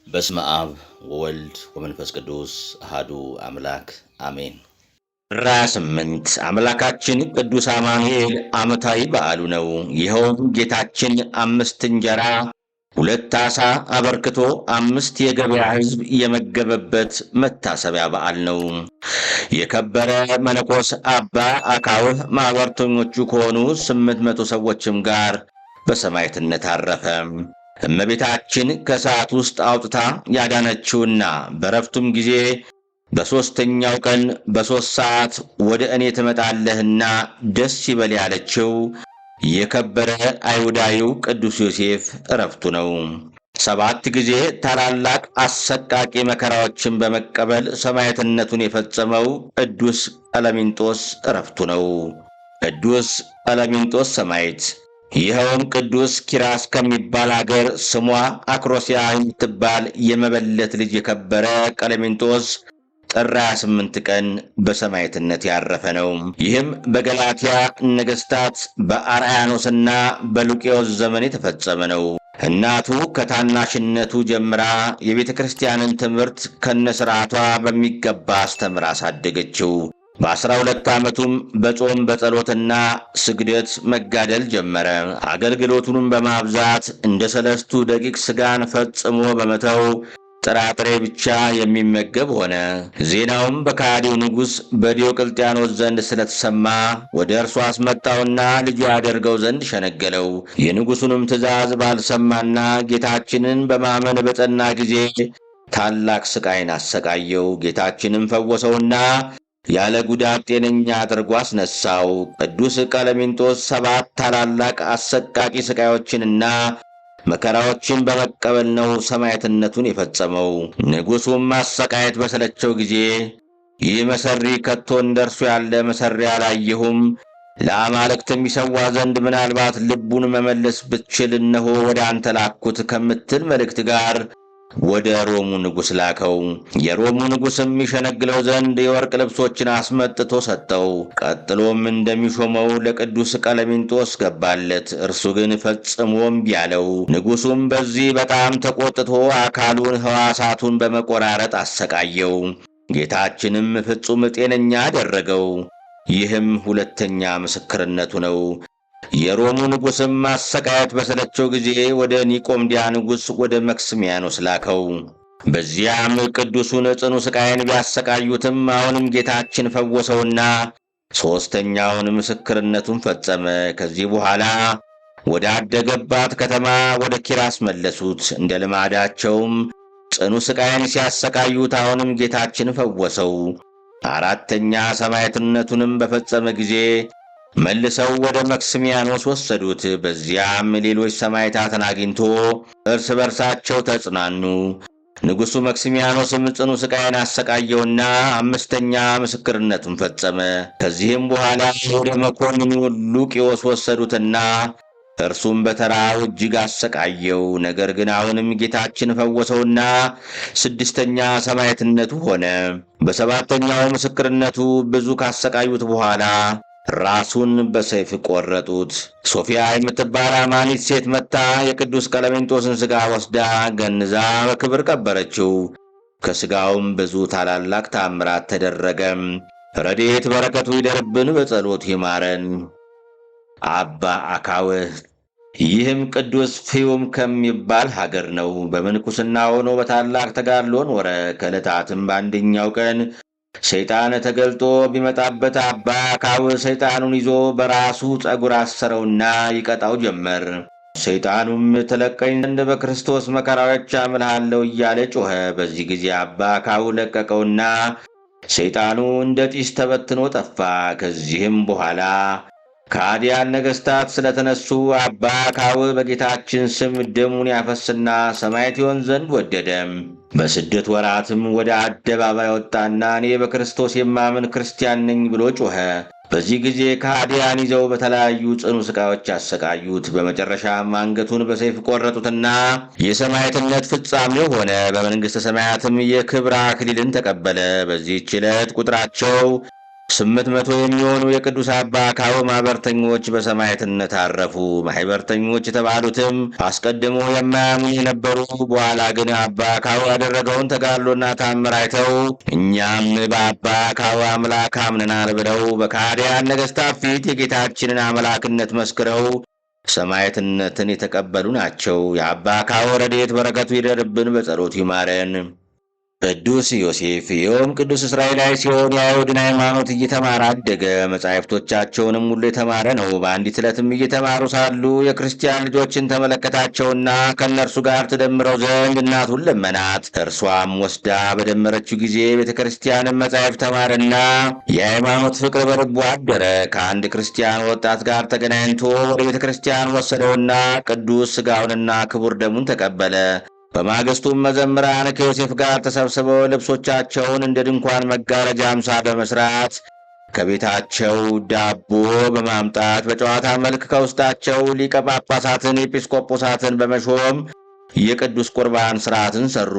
በስመ አብ ወወልድ ወመንፈስ ቅዱስ አሐዱ አምላክ አሜን። ጥር 28 አምላካችን ቅዱስ አማኑኤል ዓመታዊ በዓሉ ነው። ይኸውም ጌታችን 5 እንጀራ 2 ዓሣ አበርክቶ 5 የገበያ ሕዝብ የመገበበት መታሰቢያ በዓል ነው። የከበረ መነኮስ አባ አካውህ ማኅበርተኞቹ ከሆኑ 800 ሰዎችም ጋር በሰማዕትነት አረፈ። እመቤታችን ከሰዓት ውስጥ አውጥታ ያዳነችውና በረፍቱም ጊዜ በሦስተኛው ቀን በ3 ሰዓት ወደ እኔ ትመጣለህና ደስ ይበል ያለችው የከበረ አይሁዳዊው ቅዱስ ዮሴፍ ዕረፍቱ ነው። 7 ጊዜ ታላላቅ አሰቃቂ መከራዎችን በመቀበል ሰማዕትነቱን የፈጸመው ቅዱስ ቀለሚንጦስ ዕረፍቱ ነው። ቅዱስ ቀለሚንጦስ ሰማዕት። ይኸውም ቅዱስ ኪራስ ከሚባል አገር ስሟ አክሮስያ የምትባል የመበለት ልጅ የከበረ ቀለሚንጦስ ጥር 28 ቀን በሰማዕትነት ያረፈ ነው። ይህም በገላትያ ነገሥታት በአርያኖስና በሉቂዮስ ዘመን የተፈጸመ ነው። እናቱ ከታናሽነቱ ጀምራ የቤተ ክርስቲያንን ትምህርት ከነሥርዓቷ በሚገባ አስተምራ አሳደገችው። በ12 ዓመቱም በጾም በጸሎትና ስግደት መጋደል ጀመረ። አገልግሎቱንም በማብዛት እንደ 3 ደቂቅ ሥጋን ፈጽሞ በመተው ጥራጥሬ ብቻ የሚመገብ ሆነ። ዜናውም በከሃዲው ንጉሥ በዲዮቅልጥያኖስ ዘንድ ስለተሰማ ወደ እርሱ አስመጣውና ልጁ ያደርገው ዘንድ ሸነገለው። የንጉሡንም ትእዛዝ ባልሰማና ጌታችንን በማመን በጸና ጊዜ ታላቅ ሥቃይን አሰቃየው። ጌታችንም ፈወሰውና ያለ ጉዳት ጤነኛ አድርጎ አስነሳው። ቅዱስ ቀለሚንጦስ 7 ታላላቅ አሰቃቂ ሥቃዮችንና መከራዎችን በመቀበል ነው ሰማዕትነቱን የፈጸመው። ንጉሡም ማሰቃየት በሰለቸው ጊዜ ይህ መሰሪ ከቶ እንደ እርሱ ያለ መሰሪ አላየሁም፣ ለአማልክትም ይሠዋ ዘንድ ምናልባት ልቡን መመለስ ብችል እነሆ ወደ አንተ ላኩት ከምትል መልእክት ጋር ወደ ሮሙ ንጉሥ ላከው። የሮሙ ንጉሥም ይሸነግለው ዘንድ የወርቅ ልብሶችን አስመጥቶ ሰጠው። ቀጥሎም እንደሚሾመው ለቅዱስ ቀለሚንጦስ ገባለት። እርሱ ግን ፈጽሞ እምቢ አለው። ንጉሡም በዚህ በጣም ተቆጥቶ አካሉን ሕዋሳቱን በመቆራረጥ አሰቃየው። ጌታችንም ፍጹም ጤነኛ አደረገው። ይህም 2ኛ ምስክርነቱ ነው። የሮሙ ንጉሥም ማሰቃየት በሰለቸው ጊዜ ወደ ኒቆምዲያ ንጉሥ ወደ መክስሚያኖስ ላከው። በዚያም ቅዱሱን ጽኑ ሥቃይን ቢያሰቃዩትም አሁንም ጌታችን ፈወሰውና 3ኛውን ምስክርነቱን ፈጸመ። ከዚህ በኋላ ወደ አደገባት ከተማ ወደ ኪራስ መለሱት። እንደ ልማዳቸውም ጽኑ ሥቃይን ሲያሰቃዩት አሁንም ጌታችን ፈወሰው። 4ኛ ሰማዕትነቱንም በፈጸመ ጊዜ መልሰው ወደ መክስሚያኖስ ወሰዱት። በዚያም ሌሎች ሰማዕታትን አግኝቶ እርስ በርሳቸው ተጽናኑ። ንጉሡ መክስሚያኖስም ጽኑ ሥቃይን አሰቃየውና 5ኛ ምስክርነቱን ፈጸመ። ከዚህም በኋላ ወደ መኮንኑ ሉቂዮስ ወሰዱትና እርሱም በተራው እጅግ አሰቃየው። ነገር ግን አሁንም ጌታችን ፈወሰውና 6ኛ ሰማዕትነቱ ሆነ። በ7ኛው ምስክርነቱ ብዙ ካሰቃዩት በኋላ ራሱን በሰይፍ ቆረጡት። ሶፊያ የምትባል አማኒት ሴት መጥታ የቅዱስ ቀለሚንጦስን ሥጋ ወስዳ ገንዛ በክብር ቀበረችው። ከሥጋውም ብዙ ታላላቅ ታምራት ተደረገ። ረድኤት በረከቱ ይደርብን፣ በጸሎት ይማረን። አባ አካውህ። ይህም ቅዱስ ፊዩም ከሚባል ሀገር ነው። በምንኩስና ሆኖ በታላቅ ተጋድሎ ኖረ። ከዕለታትም በአንደኛው ቀን ሰይጣን ተገልጦ ቢመጣበት አባ አካውህ ሰይጣኑን ይዞ በራሱ ጠጉር አሰረውና ይቀጣው ጀመር። ሰይጣኑም ትለቀኝ ዘንድ በክርስቶስ መከራዎች አምልሃለሁ እያለ ጮኸ። በዚህ ጊዜ አባ አካውህ ለቀቀውና ሰይጣኑ እንደ ጢስ ተበትኖ ጠፋ። ከዚህም በኋላ ከሃዲያን ነገሥታት ስለተነሱ አባ አካውህ በጌታችን ስም ደሙን ያፈስና ሰማዕት ይሆን ዘንድ ወደደ። በስደት ወራትም ወደ አደባባይ ወጣና እኔ በክርስቶስ የማምን ክርስቲያን ነኝ ብሎ ጮኸ። በዚህ ጊዜ ከሃዲያን ይዘው በተለያዩ ጽኑ ሥቃዮች አሰቃዩት። በመጨረሻም አንገቱን በሰይፍ ቆረጡትና የሰማዕትነት ፍጻሜው ሆነ። በመንግሥተ ሰማያትም የክብር አክሊልን ተቀበለ። በዚህች ዕለት ቁጥራቸው 800 የሚሆኑ የቅዱስ አባ አካው ማኅበርተኞች በሰማዕትነት አረፉ። ማኅበርተኞች የተባሉትም አስቀድሞ የማያምኑ የነበሩ፣ በኋላ ግን አባ አካው ያደረገውን ተጋድሎና ታምር አይተው እኛም በአባ አካው አምላክ አምነናል ብለው በከሃዲያን ነገሥታት ፊት የጌታችንን አምላክነት መስክረው ሰማዕትነትን የተቀበሉ ናቸው። የአባ አካው ረድኤት በረከቱ ይደርብን፣ በጸሎቱ ይማረን። ቅዱስ ዮሴፍ ይኸውም ቅዱስ እስራኤላዊ ሲሆን የአይሁድን ሃይማኖት እየተማረ አደገ። መጻሕፍቶቻቸውንም ሁሉ የተማረ ነው። በአንዲት ዕለትም እየተማሩ ሳሉ የክርስቲያን ልጆችን ተመለከታቸውና ከእነርሱ ጋር ትደምረው ዘንድ እናቱን ለመናት። እርሷም ወስዳ በደመረችው ጊዜ ቤተ ክርስቲያንን መጻሕፍት ተማረና የሃይማኖት ፍቅር በልቡ አደረ። ከአንድ ክርስቲያን ወጣት ጋር ተገናኝቶ ወደ ቤተ ክርስቲያን ወሰደውና ቅዱስ ሥጋውንና ክቡር ደሙን ተቀበለ። በማግስቱም መዘምራን ከዮሴፍ ጋር ተሰብስበው ልብሶቻቸውን እንደ ድንኳን መጋረጃ አምሳል በመስራት ከቤታቸው ዳቦ በማምጣት በጨዋታ መልክ ከውስጣቸው ሊቀ ጳጳሳትን፣ ኤጲስቆጶሳትን በመሾም የቅዱስ ቁርባን ሥርዓትን ሠሩ።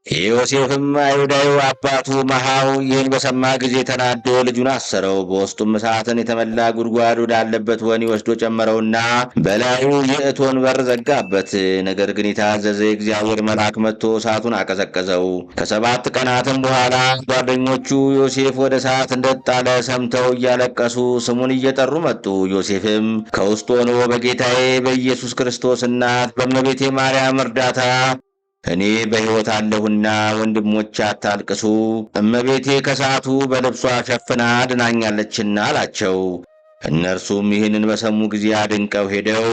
የዮሴፍም አይሁዳዊ አባቱ መሐው ይህን በሰማ ጊዜ ተናዶ ልጁን አሰረው። በውስጡም እሳትን የተመላ ጉድጓድ ወዳለበት ወህኒ ወስዶ ጨመረውና በላዩ የእቶን በር ዘጋበት። ነገር ግን የታዘዘ የእግዚአብሔር መልአክ መጥቶ እሳቱን አቀዘቀዘው። ከ7 ቀናትም በኋላ ጓደኞቹ ዮሴፍ ወደ እሳት እንደተጣለ ሰምተው እያለቀሱ ስሙን እየጠሩ መጡ። ዮሴፍም ከውስጥ ሆኖ በጌታዬ በኢየሱስ ክርስቶስ እናት በእመቤቴ ማርያም እርዳታ እኔ በሕይወት አለሁና ወንድሞቼ አታልቅሱ፣ እመቤቴ ከእሳቱ በልብሷ ሸፍና ድናኛለችና አላቸው። እነርሱም ይህንን በሰሙ ጊዜ አድንቀው ሄደው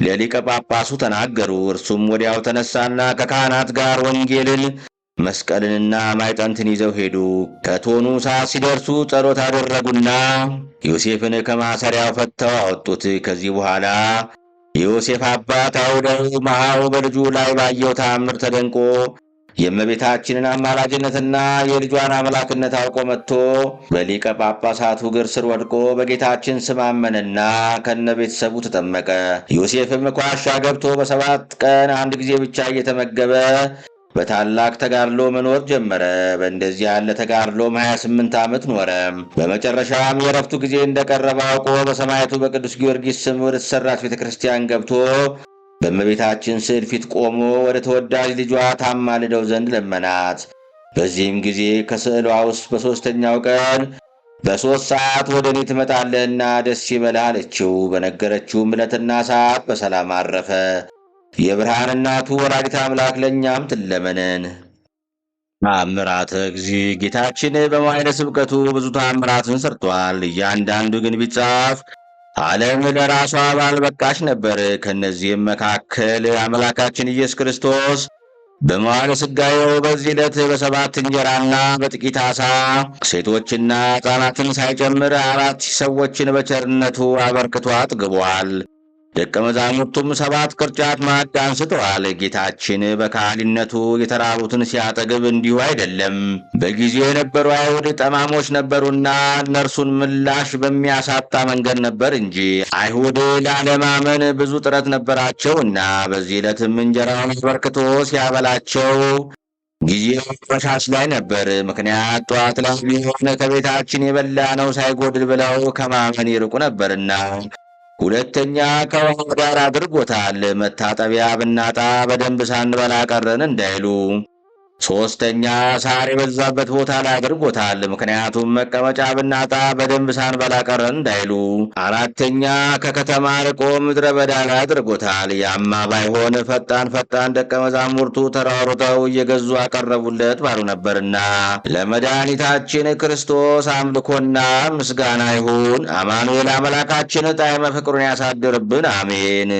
ለሊቀ ጳጳሱ ተናገሩ። እርሱም ወዲያው ተነሳና ከካህናት ጋር ወንጌልን፣ መስቀልንና ማዕጠንትን ይዘው ሄዱ። ከእቶኑ ሰዓት ሲደርሱ ጸሎት አደረጉና ዮሴፍን ከማሰሪያው ፈትተው አወጡት። ከዚህ በኋላ የዮሴፍ አባት አይሁዳዊ መሐው በልጁ ላይ ባየው ተአምር ተደንቆ የእመቤታችንን አማላጅነትና የልጇን አምላክነት አውቆ መጥቶ በሊቀ ጳጳሳቱ እግር ስር ወድቆ በጌታችን ስም አመነና ከነ ቤተሰቡ ተጠመቀ። ዮሴፍም ከዋሻ ገብቶ በ7 ቀን አንድ ጊዜ ብቻ እየተመገበ በታላቅ ተጋድሎ መኖር ጀመረ። በእንደዚህ ያለ ተጋድሎም 28 ዓመት ኖረ። በመጨረሻም የረፍቱ ጊዜ እንደቀረበ አውቆ በሰማዕቱ በቅዱስ ጊዮርጊስ ስም ወደ ተሠራች ቤተ ክርስቲያን ገብቶ በእመቤታችን ስዕል ፊት ቆሞ ወደ ተወዳጅ ልጇ ታማልደው ዘንድ ለመናት። በዚህም ጊዜ ከስዕሏ ውስጥ በሦስተኛው ቀን በ3 ሰዓት ወደ እኔ ትመጣለህና ደስ ይበልህ አለችው። በነገረችውም ዕለትና ሰዓት በሰላም አረፈ። የብርሃን እናቱ ወላዲተ አምላክ ለእኛም ትለመነን። ተአምራተ እግዚእ። ጌታችን በመዋዕለ ስብከቱ ብዙ ተአምራትን ሰርቷል። እያንዳንዱ ግን ቢጻፍ ዓለም ለራሷ ባልበቃች ነበር። ከእነዚህም መካከል አምላካችን ኢየሱስ ክርስቶስ በመዋዕለ ሥጋዌው በዚህ ዕለት በ7 እንጀራና በጥቂት ዓሣ ሴቶችና ሕፃናትን ሳይጨምር 4,000 ሰዎችን በቸርነቱ አበርክቶ አጥግቧል። ደቀ መዛሙርቱም 7 ቅርጫት ማዕድ አንስተዋል። ጌታችን በካህሊነቱ የተራቡትን ሲያጠግብ እንዲሁ አይደለም። በጊዜው የነበሩ አይሁድ ጠማሞች ነበሩና እነርሱን ምላሽ በሚያሳጣ መንገድ ነበር እንጂ አይሁድ ላለማመን ብዙ ጥረት ነበራቸውና በዚህ ዕለትም እንጀራውን አበርክቶ ሲያበላቸው ጊዜው መሻሽ ላይ ነበር። ምክንያት ጠዋት ላይ ቢሆን ከቤታችን የበላ ነው ሳይጎድል ብለው ከማመን ይርቁ ነበርና። ሁለተኛ ከውሃ ጋር አድርጎታል። መታጠቢያ ብናጣ በደንብ ሳንበላ ቀረን እንዳይሉ። ሦስተኛ ሳር የበዛበት ቦታ ላይ አድርጎታል። ምክንያቱም መቀመጫ ብናጣ በደንብ ሳንበላ ቀረን እንዳይሉ። አራተኛ ከከተማ ርቆ ምድረ በዳ ላይ አድርጎታል። ያማ ባይሆን ፈጣን ደቀ መዛሙርቱ ተሯሩጠው እየገዙ አቀረቡለት ባሉ ነበርና። ለመድኃኒታችን ክርስቶስ አምልኮና ምስጋና ይሁን። አማኑኤል አምላካችን ጣዕመ ፍቅሩን ያሳድርብን፣ አሜን።